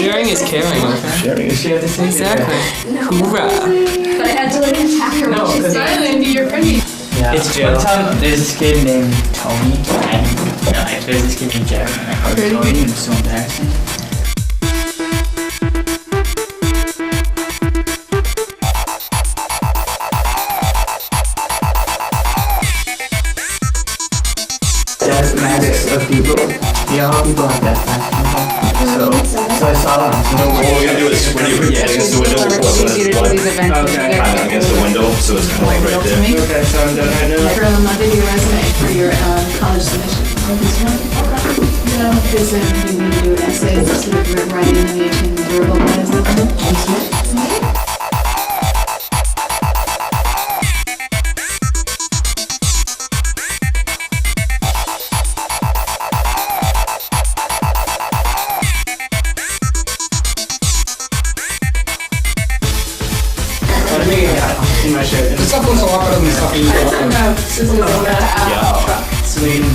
Sharing is caring, okay? Sharing is caring. Exactly. Hoorah. But I had to like attack her when she's silent and be your pretty. Yeah. It's Joe. One time there's this kid named Tony, and there's this kid named Jack, and I called him Tony, and it's so embarrassing. Jazz magic of people. You know how people have that fashion? So I saw them. What we're gonna do is when you put your head against the window, we'll put against the window, so it's kind of like right there. Okay, so I'm done right now. Update your resume for your college submission. You know, because then you need to do essays, sort of writing, and you can verbalize them. Questa cosa va per mi sta finendo. Sweet.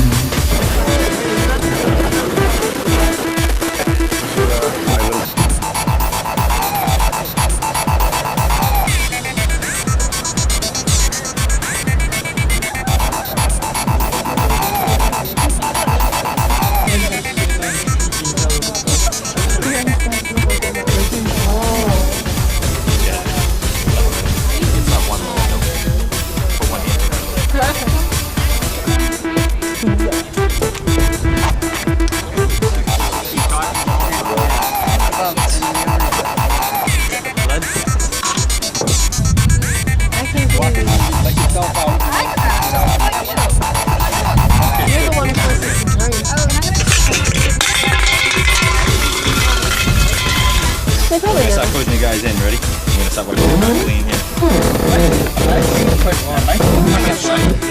Start putting you guys in, ready? I'm gonna start working clean here.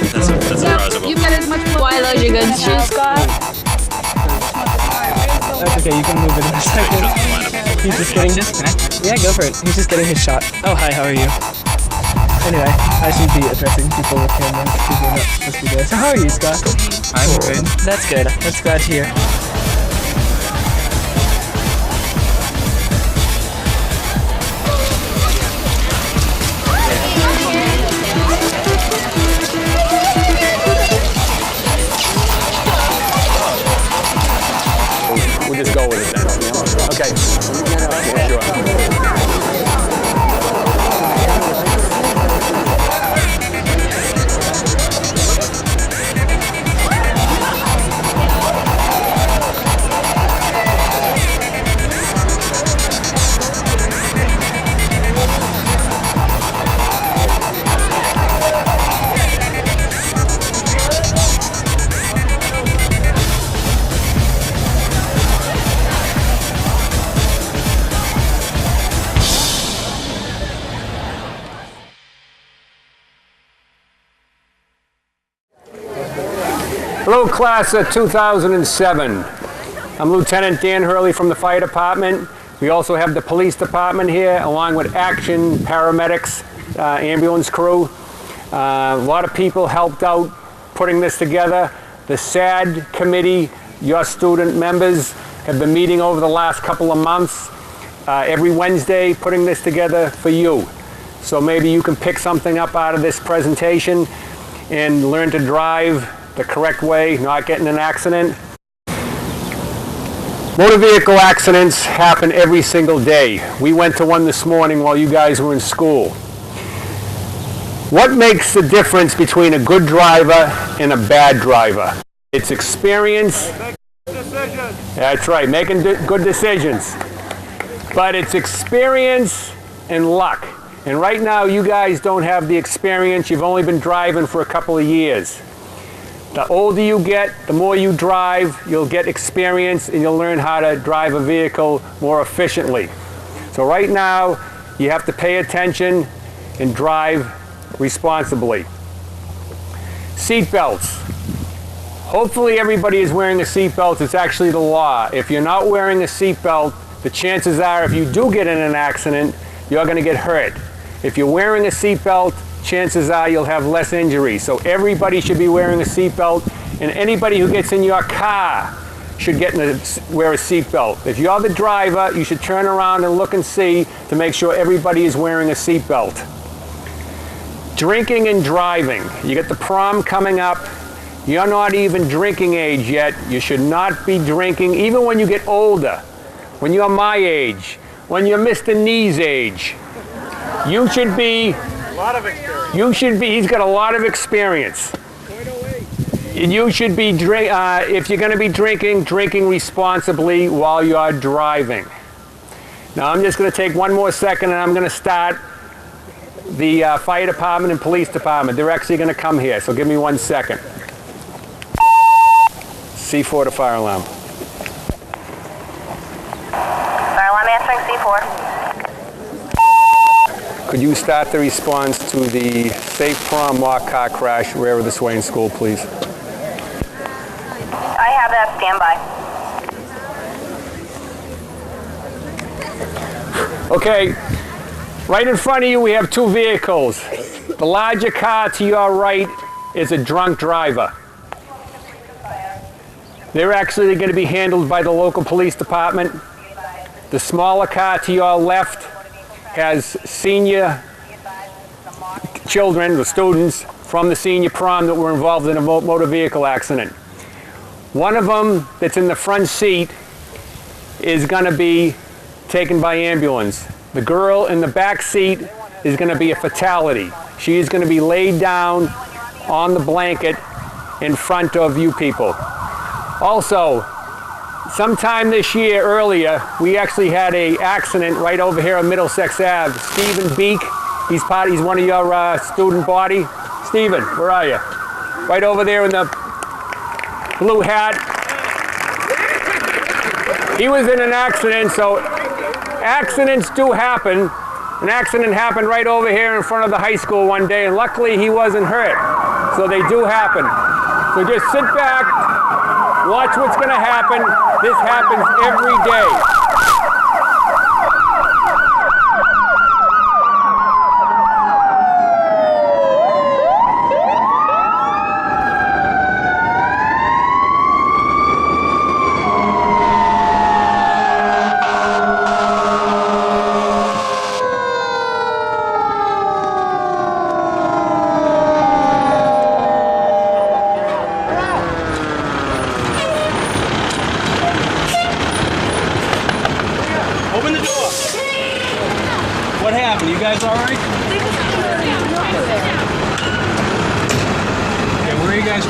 That's as far as I go. You've got as much. Why those your good shoes, Scott? That's okay, you can move it in a second. He's just getting... Yeah, go for it. He's just getting his shot. Oh, hi, how are you? Anyway, I should be addressing people with cameras because we're not supposed to be there. So how are you, Scott? I'm good. That's good. That's glad to hear. We'll just go with it then. Okay. Yeah, sure. Hello, class of 2007. I'm Lieutenant Dan Hurley from the Fire Department. We also have the Police Department here, along with Action, paramedics, ambulance crew. A lot of people helped out putting this together. The SAD committee, your student members, have been meeting over the last couple of months, every Wednesday, putting this together for you. So maybe you can pick something up out of this presentation and learn to drive the correct way, not get in an accident. Motor vehicle accidents happen every single day. We went to one this morning while you guys were in school. What makes the difference between a good driver and a bad driver? It's experience. That's right, making good decisions. But it's experience and luck. And right now you guys don't have the experience. You've only been driving for a couple of years. The older you get, the more you drive, you'll get experience and you'll learn how to drive a vehicle more efficiently. So right now, you have to pay attention and drive responsibly. Seatbelts. Hopefully everybody is wearing a seatbelt. It's actually the law. If you're not wearing a seatbelt, the chances are if you do get in an accident, you're going to get hurt. If you're wearing a seatbelt, chances are you'll have less injuries. So everybody should be wearing a seatbelt, and anybody who gets in your car should wear a seatbelt. If you're the driver, you should turn around and look and see to make sure everybody is wearing a seatbelt. Drinking and driving. You get the prom coming up. You're not even drinking age yet. You should not be drinking, even when you get older. When you're my age, when you're Mr. Knee's age. You should be, he's got a lot of experience. You should be, if you're going to be drinking responsibly while you're driving. Now I'm just going to take one more second and I'm going to start the fire department and police department. They're actually going to come here, so give me 1 second. C4 to fire alarm. Fire alarm answering C4. Could you start the response to the Safe Prom mock car crash rear of the Swain School, please? I have that. Stand by. Okay, right in front of you we have two vehicles. The larger car to your right is a drunk driver. They're actually going to be handled by the local police department. The smaller car to your left has senior children, the students from the senior prom that were involved in a motor vehicle accident. One of them that's in the front seat is going to be taken by ambulance. The girl in the back seat is going to be a fatality. She is going to be laid down on the blanket in front of you people. Also, sometime this year earlier, we actually had an accident right over here on Middlesex Ave. Stephen Beek, he's one of your student body. Stephen, where are you? Right over there in the blue hat. He was in an accident, so accidents do happen. An accident happened right over here in front of the high school one day, and luckily he wasn't hurt. So they do happen. So just sit back, watch what's going to happen. This happens every day. Let's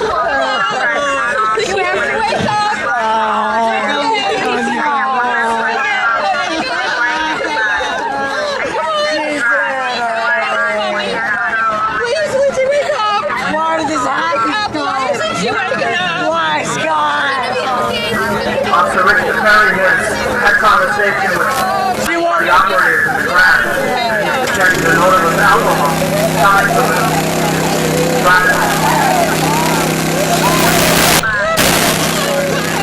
go. Perry has had conversation with the operators in the crash. He's checking the odor of alcohol tied to the driver.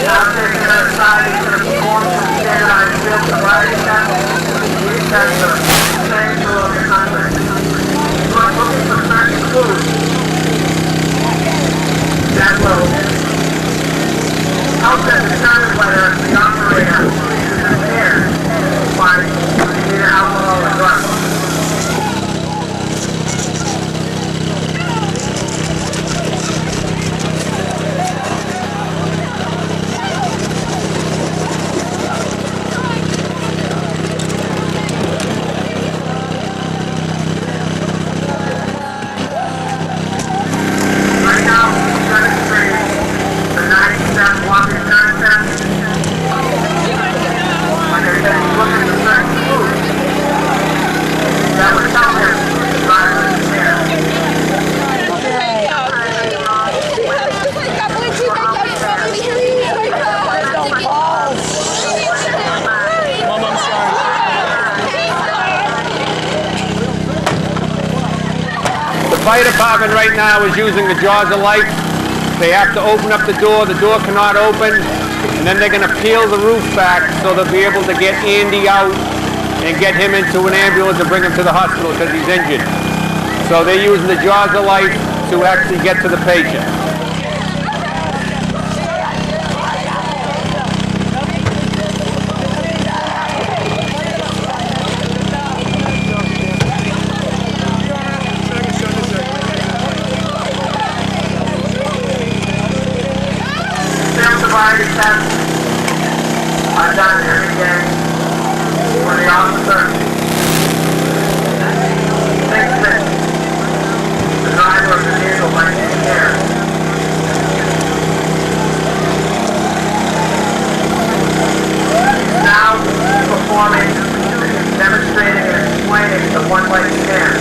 Now taking her aside, he's going to perform some standardized field sobriety tests. These tests are same throughout the country. We're looking for certain clues that will help them determine whether the operator is impaired by either alcohol or drugs. Right now, we're demonstrating the 90-step walking turn test. Like I said, he's looking for certain clues that would tell him the driver is impaired. The fire department right now is using the jaws of life. They have to open up the door cannot open, and then they're going to peel the roof back so they'll be able to get Andy out and get him into an ambulance and bring him to the hospital because he's injured. So they're using the jaws of life to actually get to the patient. Field sobriety tests are done every day when the officer thinks that the driver of the vehicle might be impaired. He's now performing, demonstrating and explaining the one-leg scan.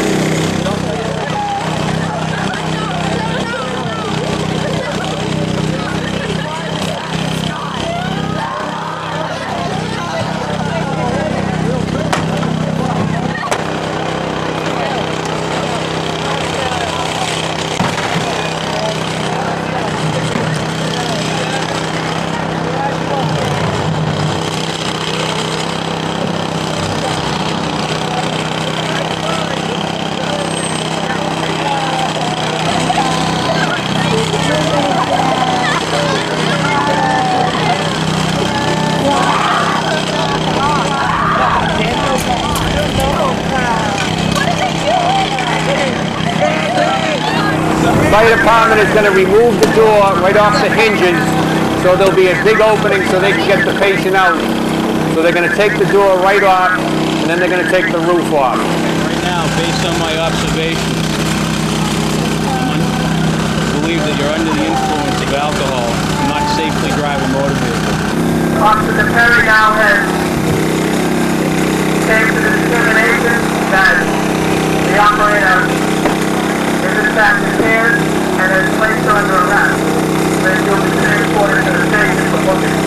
Fire department is going to remove the door right off the hinges, so there'll be a big opening so they can get the patient out. So they're going to take the door right off, and then they're going to take the roof off. Right now, based on my observations, I believe that you're under the influence of alcohol and not safely drive a motor vehicle. Officer Perry now has came to the determination that the operator is in fact impaired and is placed under arrest. Then he'll be transported to the station for booking.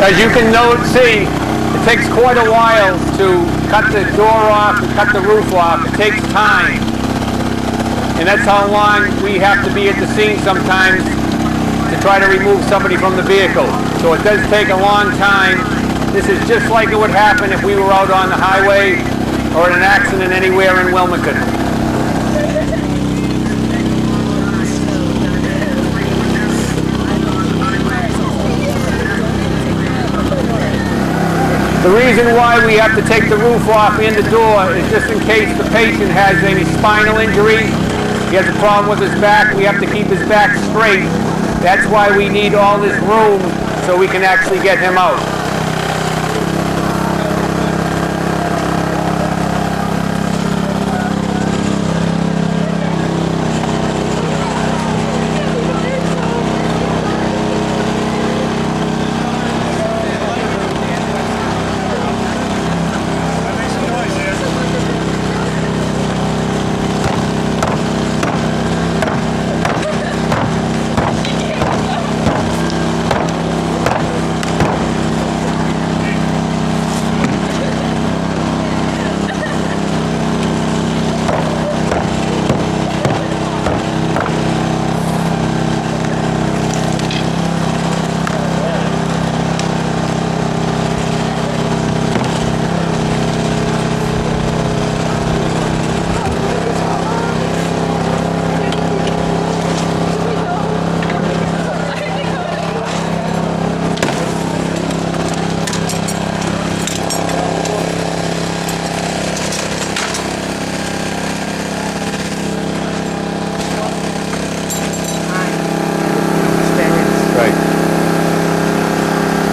As you can see, it takes quite a while to cut the door off and cut the roof off. It takes time. And that's how long we have to be at the scene sometimes to try to remove somebody from the vehicle. So it does take a long time. This is just like it would happen if we were out on the highway or in an accident anywhere in Wilmington. The reason why we have to take the roof off and the door is just in case the patient has any spinal injury. He has a problem with his back. We have to keep his back straight. That's why we need all this room so we can actually get him out.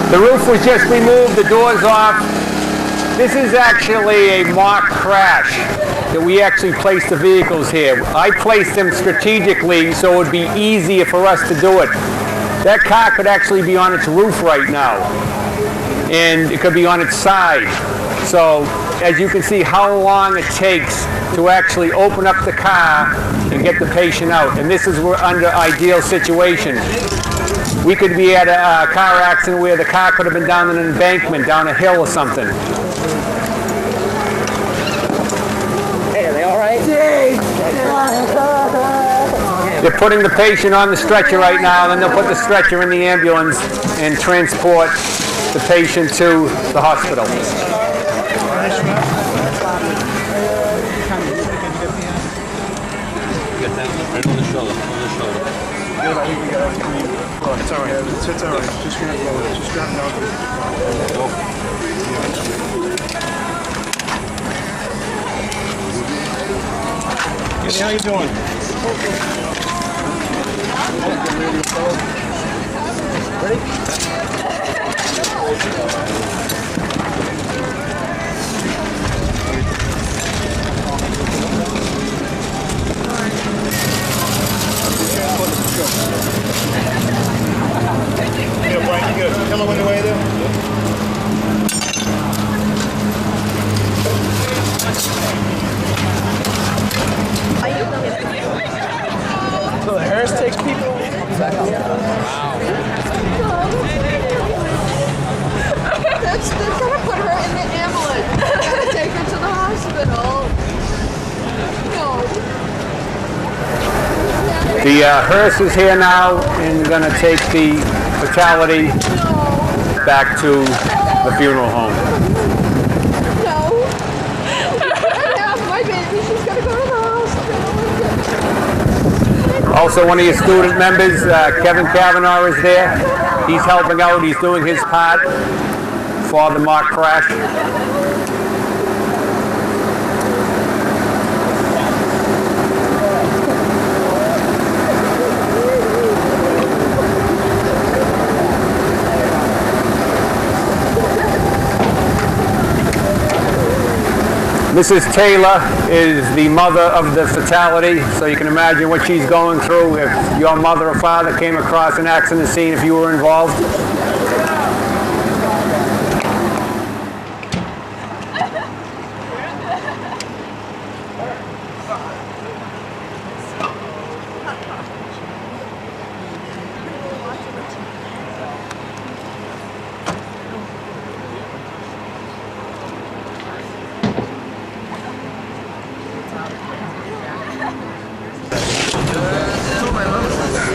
The roof was just removed, the doors off. This is actually a mock crash that we actually placed the vehicles here. I placed them strategically so it would be easier for us to do it. That car could actually be on its roof right now, and it could be on its side. So as you can see how long it takes to actually open up the car and get the patient out. And this is under ideal situation. We could be at a car accident where the car could have been down an embankment, down a hill or something. Hey, are they all right? They're putting the patient on the stretcher right now, then they'll put the stretcher in the ambulance and transport the patient to the hospital. Right on the shoulder, It's all right. It's all right. Just grab it. Just grab it out. How you doing? Yeah, Brian, you good? Tell him when you're way there. So the hearse takes people? Wow. They're gonna put her in the ambulance. They're gonna take her to the hospital. No. The hearse is here now, and we're going to take the fatality back to the funeral home. No. I have my baby. She's gonna go to the hospital. Also, one of your student members, Kevin Kavanaugh, is there. He's helping out. He's doing his part for the mock crash. Mrs. Taylor is the mother of the fatality, so you can imagine what she's going through if your mother or father came across an accident scene, if you were involved.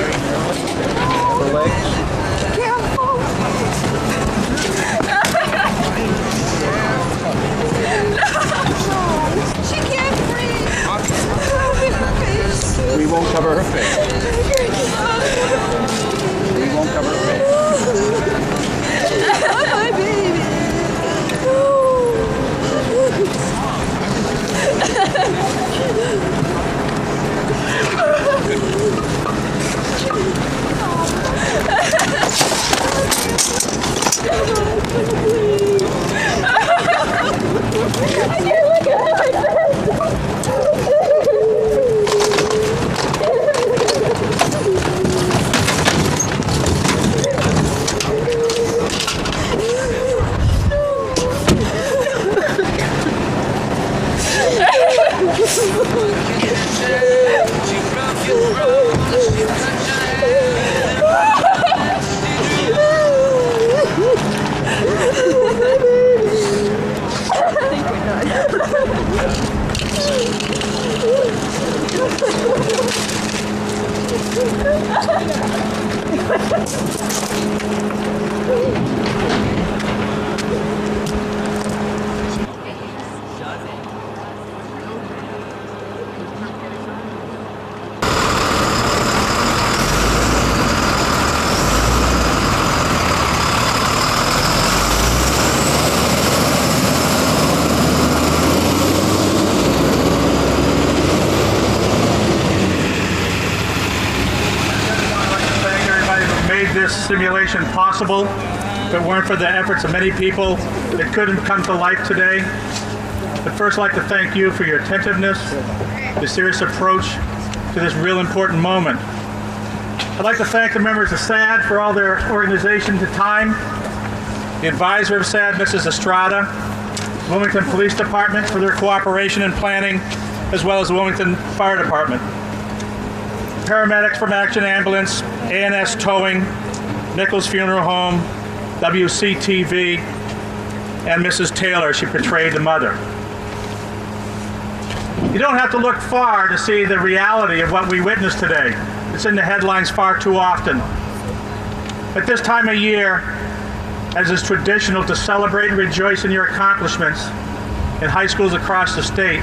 The legs. She can't breathe. We won't cover her face. We won't cover her face. My baby. This simulation possible. If it weren't for the efforts of many people, it couldn't come to life today. But first, I'd like to thank you for your attentiveness, the serious approach to this real important moment. I'd like to thank the members of SAD for all their organization to time, the advisor of SAD, Mrs. Estrada, Wilmington Police Department for their cooperation and planning, as well as the Wilmington Fire Department. Paramedics from Action Ambulance, A&S Towing, Nichols Funeral Home, WCTV, and Mrs. Taylor. She portrayed the mother. You don't have to look far to see the reality of what we witnessed today. It's in the headlines far too often. At this time of year, as is traditional to celebrate and rejoice in your accomplishments in high schools across the state,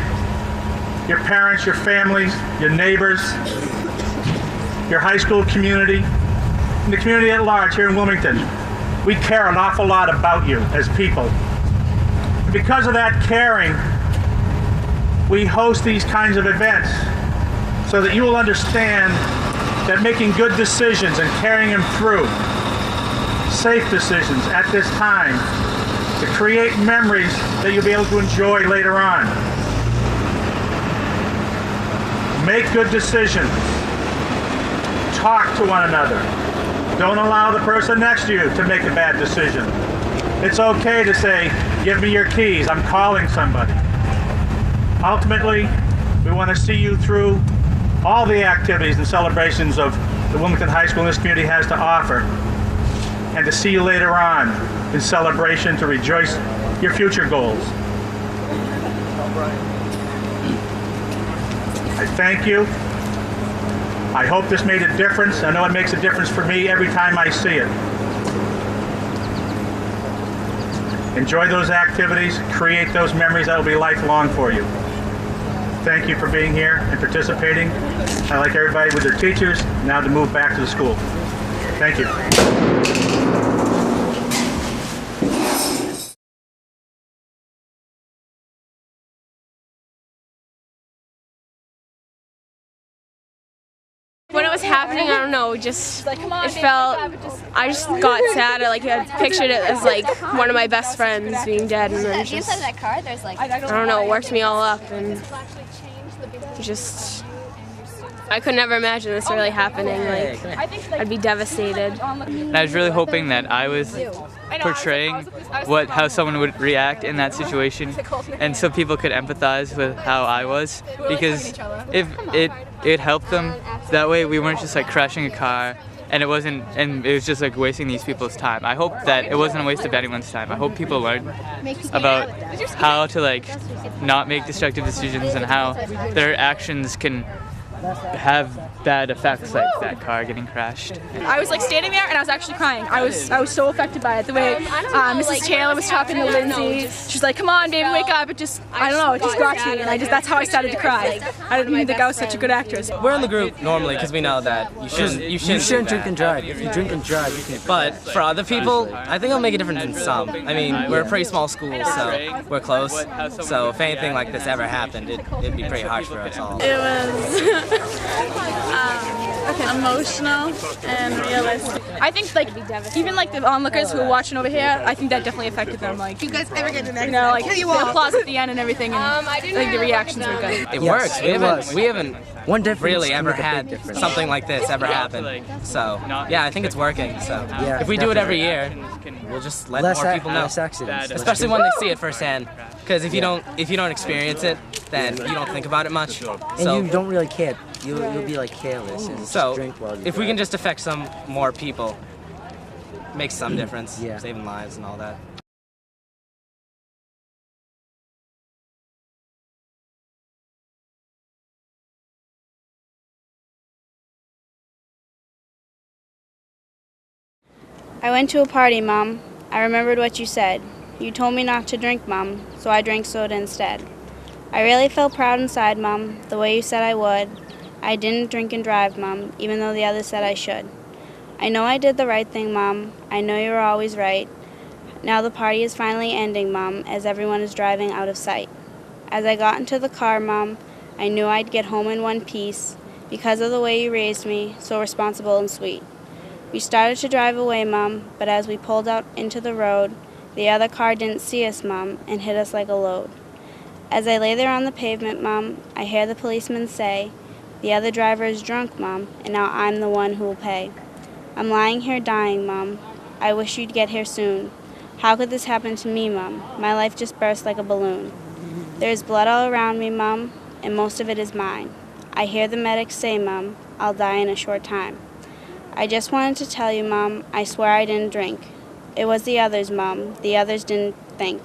your parents, your families, your neighbors, your high school community, and the community at large here in Wilmington, we care an awful lot about you as people. And because of that caring, we host these kinds of events so that you will understand that making good decisions and carrying them through, safe decisions at this time, to create memories that you'll be able to enjoy later on. Make good decisions. Talk to one another. Don't allow the person next to you to make a bad decision. It's okay to say, give me your keys, I'm calling somebody. Ultimately, we want to see you through all the activities and celebrations of the Wilmington High School and this community has to offer, and to see you later on in celebration to rejoice your future goals. I thank you. I hope this made a difference. I know it makes a difference for me every time I see it. Enjoy those activities, create those memories that will be lifelong for you. Thank you for being here and participating. I'd like everybody with their teachers now to move back to the school. Thank you. When it was happening, I don't know, just it felt, I just got sad. I pictured it as like one of my best friends being dead, and then just, I don't know, it worked me all up, and just, I could never imagine this really happening. Like, I'd be devastated. I was really hoping that I was portraying how someone would react in that situation, and so people could empathize with how I was, because if it helped them. That way we weren't just like crashing a car and it was just like wasting these people's time. I hope that it wasn't a waste of anyone's time. I hope people learn about how to like not make destructive decisions and how their actions can have bad effects like that car getting crashed. I was like standing there and I was actually crying. I was so affected by it. The way Mrs. Taylor was talking to Lindsay, she's like, "Come on, baby, wake up!" It just, I don't know, it just got to me, and that's how I started to cry. I didn't even think I was such a good actress. We're in the group normally because we know that you shouldn't drink and drive. If you drink and drive, you can. But for other people, I think it'll make a difference in some. I mean, we're a pretty small school, so we're close. So if anything like this ever happened, it'd be pretty harsh for us all. It was emotional and realistic. I think like even like the onlookers who are watching over here, I think that definitely affected them. Like, you guys ever get to next? like the applause at the end and everything, and I think the reactions were good. It works. We haven't really ever had something like this ever happen. So yeah, I think it's working. So if we do it every year, we'll just let more people know. Especially when they see it firsthand. Because if you don't experience it, then you don't think about it much. And you don't really care. You'll be like careless and so drink while you if we drive. can just affect some more people, makes some difference. Saving lives and all that. I went to a party, Mom. I remembered what you said. You told me not to drink, Mom, so I drank soda instead. I really felt proud inside, Mom, the way you said I would. I didn't drink and drive, Mom, even though the others said I should. I know I did the right thing, Mom. I know you were always right. Now the party is finally ending, Mom, as everyone is driving out of sight. As I got into the car, Mom, I knew I'd get home in one piece because of the way you raised me, so responsible and sweet. We started to drive away, Mom, but as we pulled out into the road, the other car didn't see us, Mom, and hit us like a load. As I lay there on the pavement, Mom, I hear the policeman say, "The other driver is drunk, Mom, and now I'm the one who will pay." I'm lying here dying, Mom. I wish you'd get here soon. How could this happen to me, Mom? My life just burst like a balloon. There's blood all around me, Mom, and most of it is mine. I hear the medics say, Mom, I'll die in a short time. I just wanted to tell you, Mom, I swear I didn't drink. It was the others, Mom. The others didn't think.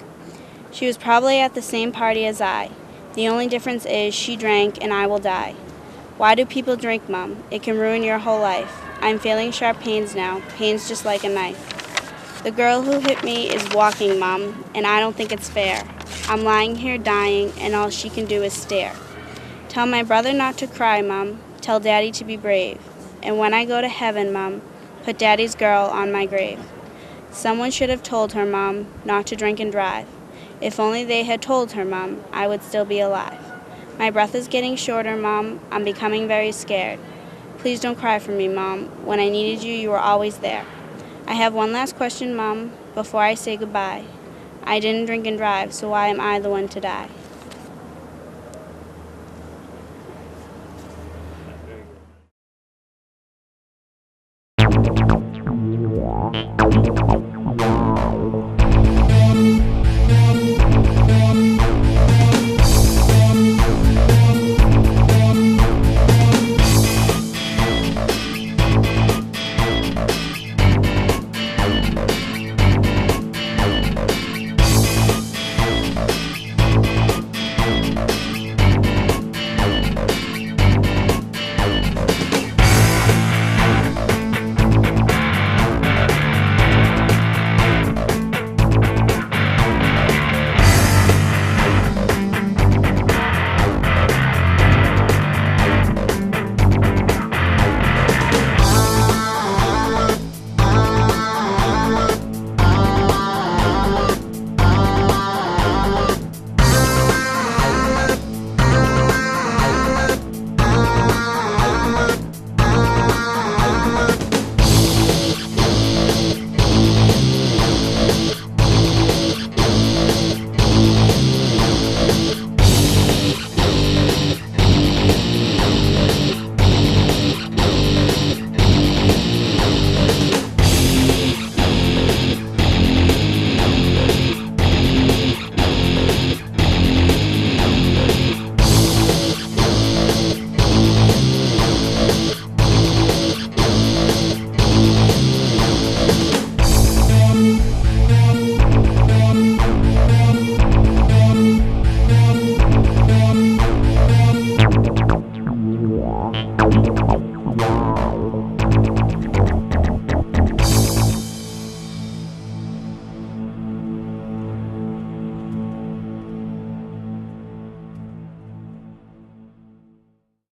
She was probably at the same party as I. The only difference is she drank and I will die. Why do people drink, Mom? It can ruin your whole life. I'm feeling sharp pains now, pains just like a knife. The girl who hit me is walking, Mom, and I don't think it's fair. I'm lying here dying, and all she can do is stare. Tell my brother not to cry, Mom. Tell Daddy to be brave. And when I go to heaven, Mom, put Daddy's girl on my grave. Someone should have told her, Mom, not to drink and drive. If only they had told her, Mom, I would still be alive. My breath is getting shorter, Mom. I'm becoming very scared. Please don't cry for me, Mom. When I needed you, you were always there. I have one last question, Mom, before I say goodbye. I didn't drink and drive, so why am I the one to die?